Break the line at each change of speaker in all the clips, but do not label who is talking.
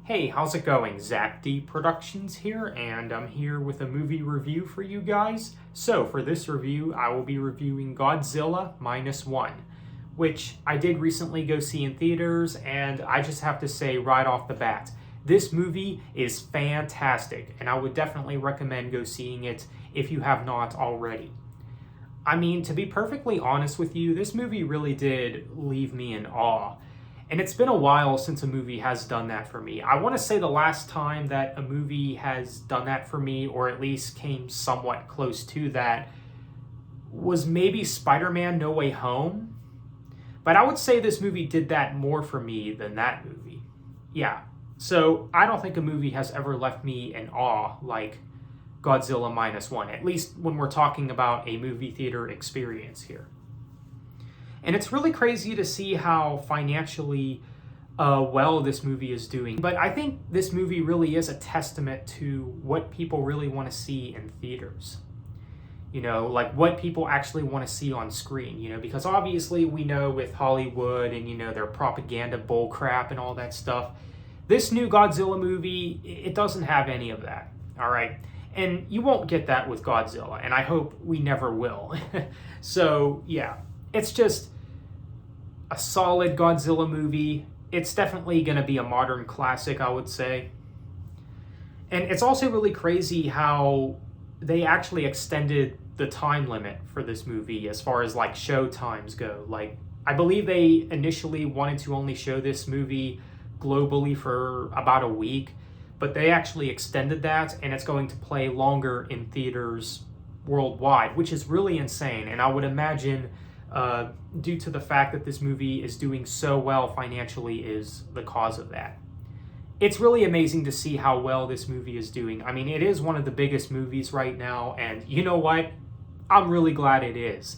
Hey, how's it going? Zach D Productions here, and I'm here with a movie review for you guys. So, for this review, I will be reviewing Godzilla Minus One, which I did recently go see in theaters, and I just have to say right off the bat, this movie is fantastic, and I would definitely recommend go seeing it if you have not already. I mean, to be perfectly honest with you, this movie really did leave me in awe. And it's been a while since a movie has done that for me. I want to say the last time that a movie has done that for me, or at least came somewhat close to that, was maybe Spider-Man No Way Home. But I would say this movie did that more for me than that movie. Yeah, so I don't think a movie has ever left me in awe like Godzilla Minus One, at least when we're talking about a movie theater experience here. And it's really crazy to see how financially well this movie is doing. But I think this movie really is a testament to what people really want to see in theaters. You know, like what people actually want to see on screen, you know, because obviously we know with Hollywood and, you know, their propaganda bullcrap and all that stuff, this new Godzilla movie, it doesn't have any of that, all right? And you won't get that with Godzilla, and I hope we never will. So, yeah, it's just a solid Godzilla movie. It's definitely going to be a modern classic, I would say. And it's also really crazy how they actually extended the time limit for this movie as far as like show times go. Like, I believe they initially wanted to only show this movie globally for about a week, but they actually extended that, and it's going to play longer in theaters worldwide, which is really insane. And I would imagine due to the fact that this movie is doing so well financially is the cause of that. It's really amazing to see how well this movie is doing. I mean, it is one of the biggest movies right now, and you know what? I'm really glad it is.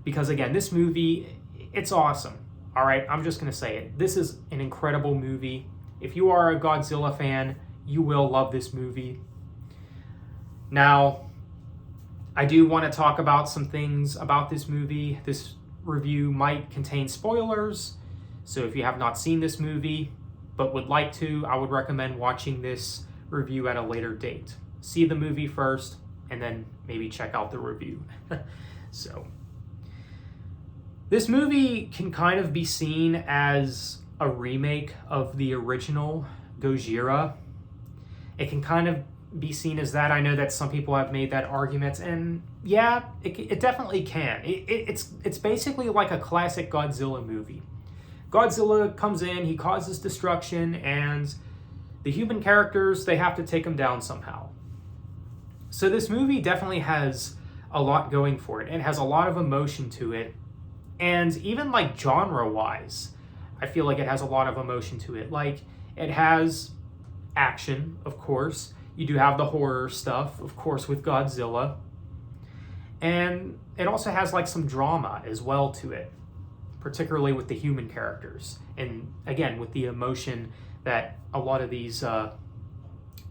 Because again, this movie, it's awesome. All right, I'm just going to say it. This is an incredible movie. If you are a Godzilla fan, you will love this movie. Now, I do want to talk about some things about this movie. This review might contain spoilers, so if you have not seen this movie but would like to, I would recommend watching this review at a later date. See the movie first, and then maybe check out the review. So, this movie can kind of be seen as a remake of the original Gojira. It can kind of be seen as that. I know that some people have made that argument, and yeah, it definitely can. It's basically like a classic Godzilla movie. Godzilla comes in, he causes destruction, and the human characters, they have to take him down somehow. So this movie definitely has a lot going for it. It has a lot of emotion to it, and even like genre-wise, I feel like it has a lot of emotion to it. Like, it has action, of course. You do have the horror stuff, of course, with Godzilla. And it also has like some drama as well to it, particularly with the human characters. And again, with the emotion that a lot of these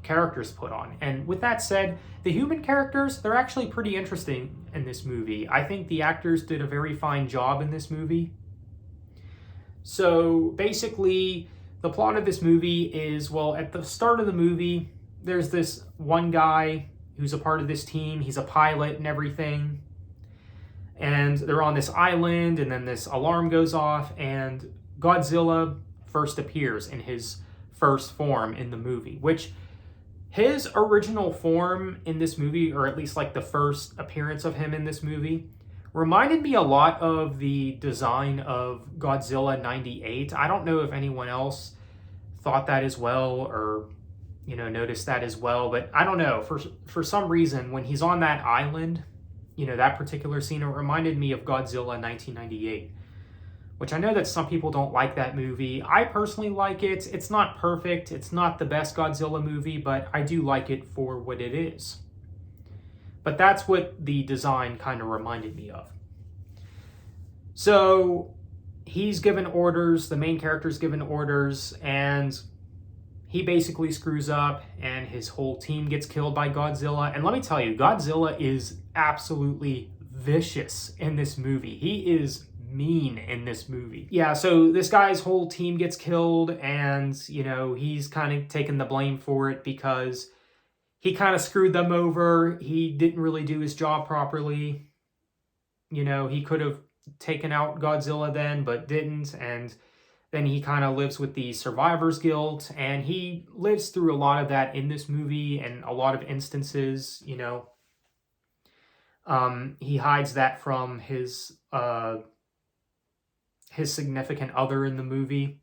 characters put on. And with that said, the human characters, they're actually pretty interesting in this movie. I think the actors did a very fine job in this movie. So basically, the plot of this movie is, well, at the start of the movie, there's this one guy who's a part of this team. He's a pilot and everything. And they're on this island, and then this alarm goes off, and Godzilla first appears in his first form in the movie, which his original form in this movie, or at least like the first appearance of him in this movie, reminded me a lot of the design of Godzilla 98. I don't know if anyone else thought that as well, or noticed that as well, but I don't know, for some reason, when he's on that island, that particular scene, it reminded me of Godzilla 1998, which I know that some people don't like that movie. I personally like it. It's not perfect. It's not the best Godzilla movie, but I do like it for what it is. But that's what the design kind of reminded me of. So he's given orders, the main character's given orders, and he basically screws up, and his whole team gets killed by Godzilla. And let me tell you, Godzilla is absolutely vicious in this movie. He is mean in this movie. Yeah, so this guy's whole team gets killed, and, you know, he's kind of taking the blame for it because he kind of screwed them over. He didn't really do his job properly. You know, he could have taken out Godzilla then, but didn't, and then he kind of lives with the survivor's guilt, and he lives through a lot of that in this movie and a lot of instances, you know. He hides that from his significant other in the movie.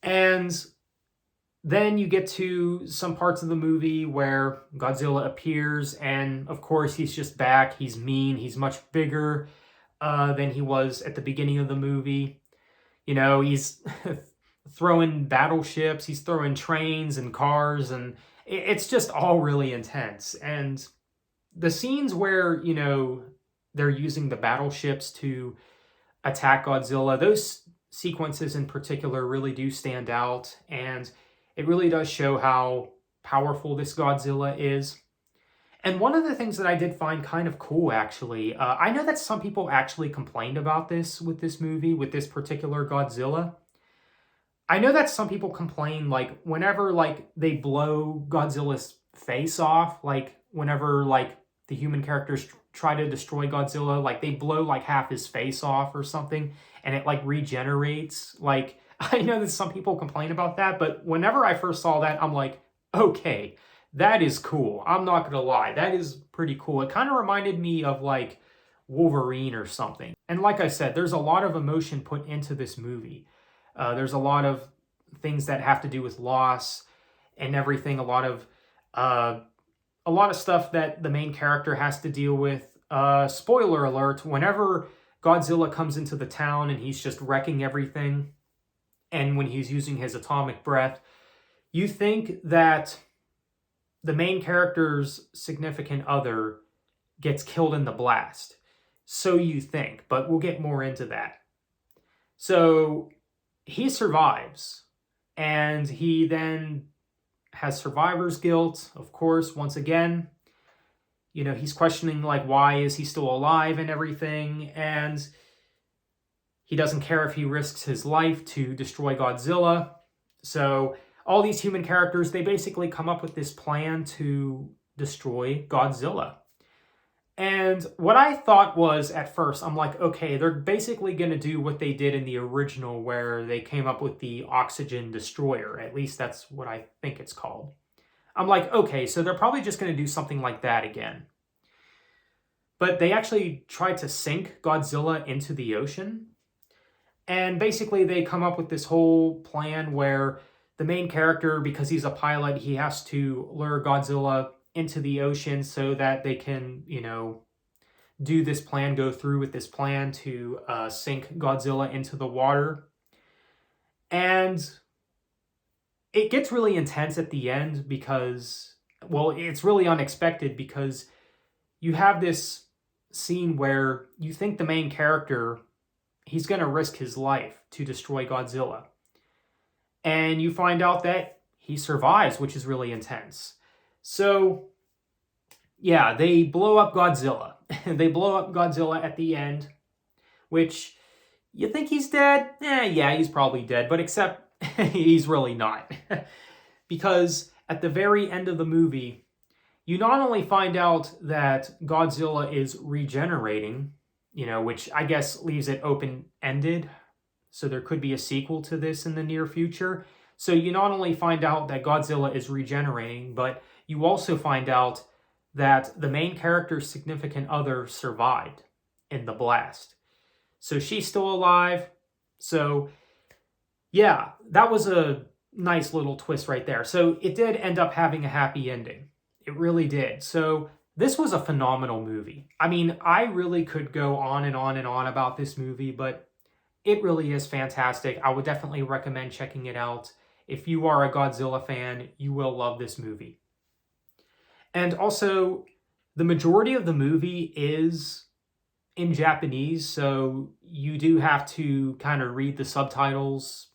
And then you get to some parts of the movie where Godzilla appears, and of course he's just back. He's mean. He's much bigger than he was at the beginning of the movie. You know, he's throwing battleships, he's throwing trains and cars, and it's just all really intense. And the scenes where, you know, they're using the battleships to attack Godzilla, those sequences in particular really do stand out, and it really does show how powerful this Godzilla is. And one of the things that I did find kind of cool, actually, I know that some people actually complained about this with this movie, with this particular Godzilla. I know that some people complain, like, whenever, like, they blow Godzilla's face off, like, whenever, like, the human characters try to destroy Godzilla, like, they blow, like, half his face off or something, and it, like, regenerates. Like, I know that some people complain about that, but whenever I first saw that, I'm like, okay, that is cool. I'm not gonna lie. That is pretty cool. It kind of reminded me of, like, Wolverine or something. And like I said, there's a lot of emotion put into this movie. There's a lot of things that have to do with loss and everything. A lot of stuff that the main character has to deal with. Spoiler alert, whenever Godzilla comes into the town and he's just wrecking everything, and when he's using his atomic breath, you think that the main character's significant other gets killed in the blast. So you think, but we'll get more into that. So he survives, and he then has survivor's guilt, of course, once again. You know, he's questioning, like, why is he still alive and everything, and he doesn't care if he risks his life to destroy Godzilla. So all these human characters, they basically come up with this plan to destroy Godzilla. And what I thought was, at first, I'm like, okay, they're basically going to do what they did in the original, where they came up with the oxygen destroyer. At least that's what I think it's called. I'm like, okay, so they're probably just going to do something like that again. But they actually tried to sink Godzilla into the ocean. And basically they come up with this whole plan where the main character, because he's a pilot, he has to lure Godzilla into the ocean so that they can, you know, do this plan, go through with this plan to sink Godzilla into the water. And it gets really intense at the end because, well, it's really unexpected because you have this scene where you think the main character, he's going to risk his life to destroy Godzilla. And you find out that he survives, which is really intense. So, yeah, they blow up Godzilla. They blow up Godzilla at the end, which you think he's dead? Yeah, he's probably dead, but except he's really not. Because at the very end of the movie, you not only find out that Godzilla is regenerating, you know, which I guess leaves it open-ended, so there could be a sequel to this in the near future. So you not only find out that Godzilla is regenerating, but you also find out that the main character's significant other survived in the blast. So she's still alive. So yeah, that was a nice little twist right there. So it did end up having a happy ending. It really did. So this was a phenomenal movie. I mean, I really could go on and on and on about this movie, but it really is fantastic. I would definitely recommend checking it out. If you are a Godzilla fan, you will love this movie. And also, the majority of the movie is in Japanese, so you do have to kind of read the subtitles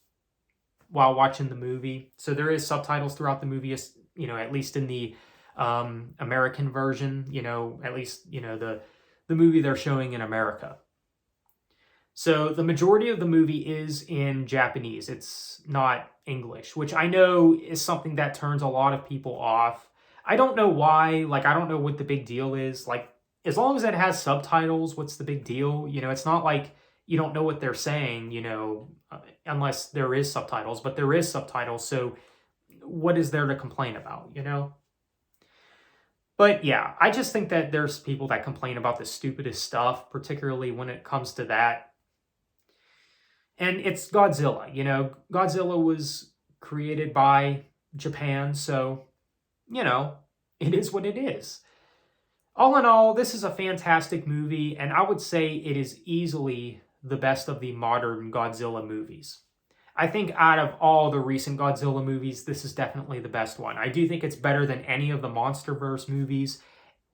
while watching the movie. So there is subtitles throughout the movie, you know, at least in the American version, you know, at least, you know, the movie they're showing in America. So the majority of the movie is in Japanese. It's not English, which I know is something that turns a lot of people off. I don't know why. Like, I don't know what the big deal is. Like, as long as it has subtitles, what's the big deal? You know, it's not like you don't know what they're saying, you know, unless there is subtitles, but there is subtitles. So what is there to complain about, you know? But yeah, I just think that there's people that complain about the stupidest stuff, particularly when it comes to that. And it's Godzilla, you know. Godzilla was created by Japan, so, you know, it is what it is. All in all, this is a fantastic movie, and I would say it is easily the best of the modern Godzilla movies. I think out of all the recent Godzilla movies, this is definitely the best one. I do think it's better than any of the MonsterVerse movies.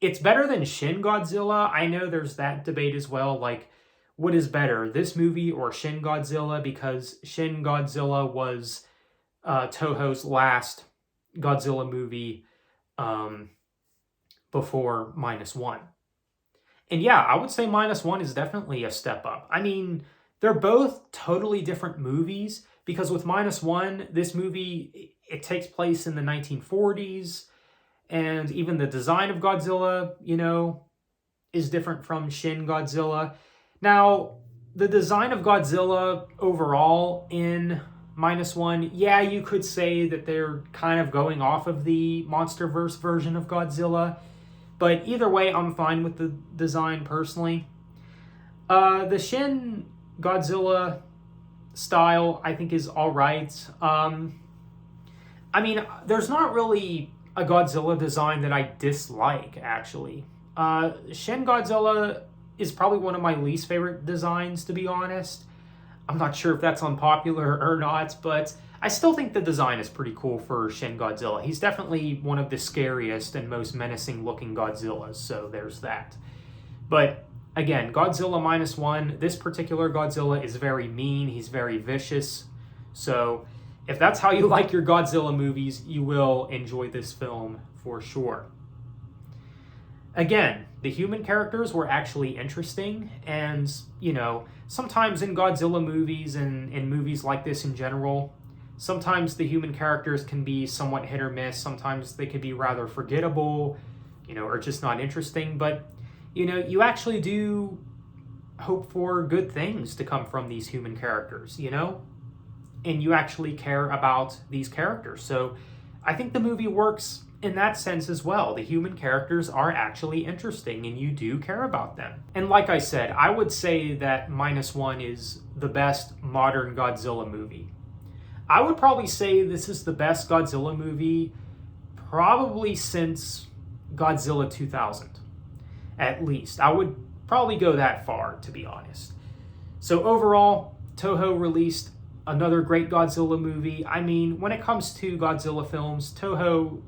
It's better than Shin Godzilla. I know there's that debate as well, like, what is better, this movie or Shin Godzilla? Because Shin Godzilla was Toho's last Godzilla movie before -1. And yeah, I would say -1 is definitely a step up. I mean, they're both totally different movies because with -1, this movie, it takes place in the 1940s, and even the design of Godzilla, you know, is different from Shin Godzilla. Now, the design of Godzilla overall in -1, yeah, you could say that they're kind of going off of the MonsterVerse version of Godzilla, but either way, I'm fine with the design personally. The Shin Godzilla style, I think, is all right. I mean, there's not really a Godzilla design that I dislike, actually. Shin Godzilla is probably one of my least favorite designs, to be honest. I'm not sure if that's unpopular or not, but I still think the design is pretty cool for Shin Godzilla. He's definitely one of the scariest and most menacing looking Godzillas, so there's that. But again, Godzilla -1, this particular Godzilla is very mean, he's very vicious. So if that's how you like your Godzilla movies, you will enjoy this film for sure. Again, the human characters were actually interesting, and, you know, sometimes in Godzilla movies and in movies like this in general, sometimes the human characters can be somewhat hit or miss. Sometimes they could be rather forgettable, you know, or just not interesting. But, you know, you actually do hope for good things to come from these human characters, you know? And you actually care about these characters. So I think the movie works in that sense as well. The human characters are actually interesting and you do care about them. And like I said, I would say that -1 is the best modern Godzilla movie. I would probably say this is the best Godzilla movie probably since Godzilla 2000, at least. I would probably go that far, to be honest. So overall, Toho released another great Godzilla movie. I mean, when it comes to Godzilla films, Toho,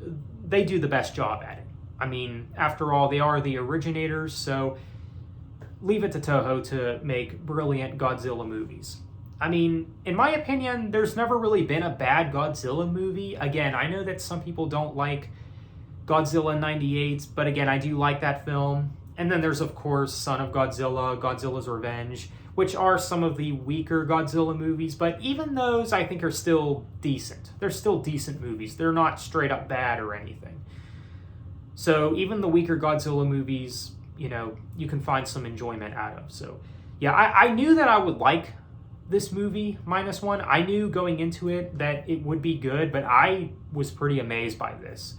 they do the best job at it. I mean, after all, they are the originators, so leave it to Toho to make brilliant Godzilla movies. I mean, in my opinion, there's never really been a bad Godzilla movie. Again, I know that some people don't like Godzilla 98, but again, I do like that film. And then there's, of course, Son of Godzilla, Godzilla's Revenge, which are some of the weaker Godzilla movies, but even those I think are still decent. They're still decent movies. They're not straight up bad or anything. So even the weaker Godzilla movies, you know, you can find some enjoyment out of. So yeah, I knew that I would like this movie, -1. I knew going into it that it would be good, but I was pretty amazed by this.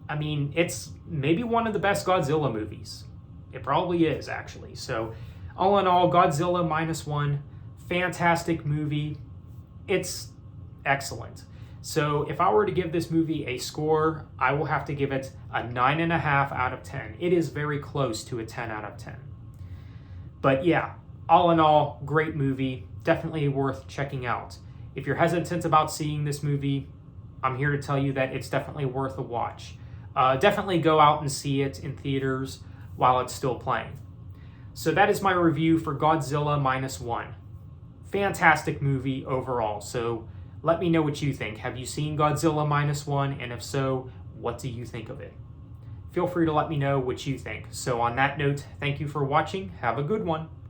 I mean, it's maybe one of the best Godzilla movies. It probably is, actually. So all in all, Godzilla -1, fantastic movie. It's excellent. So if I were to give this movie a score, I will have to give it a 9.5 out of 10. It is very close to a 10 out of 10. But yeah, all in all, great movie. Definitely worth checking out. If you're hesitant about seeing this movie, I'm here to tell you that it's definitely worth a watch. Definitely go out and see it in theaters while it's still playing. So that is my review for Godzilla -1. Fantastic movie overall. So let me know what you think. Have you seen Godzilla -1? And if so, what do you think of it? Feel free to let me know what you think. So on that note, thank you for watching. Have a good one.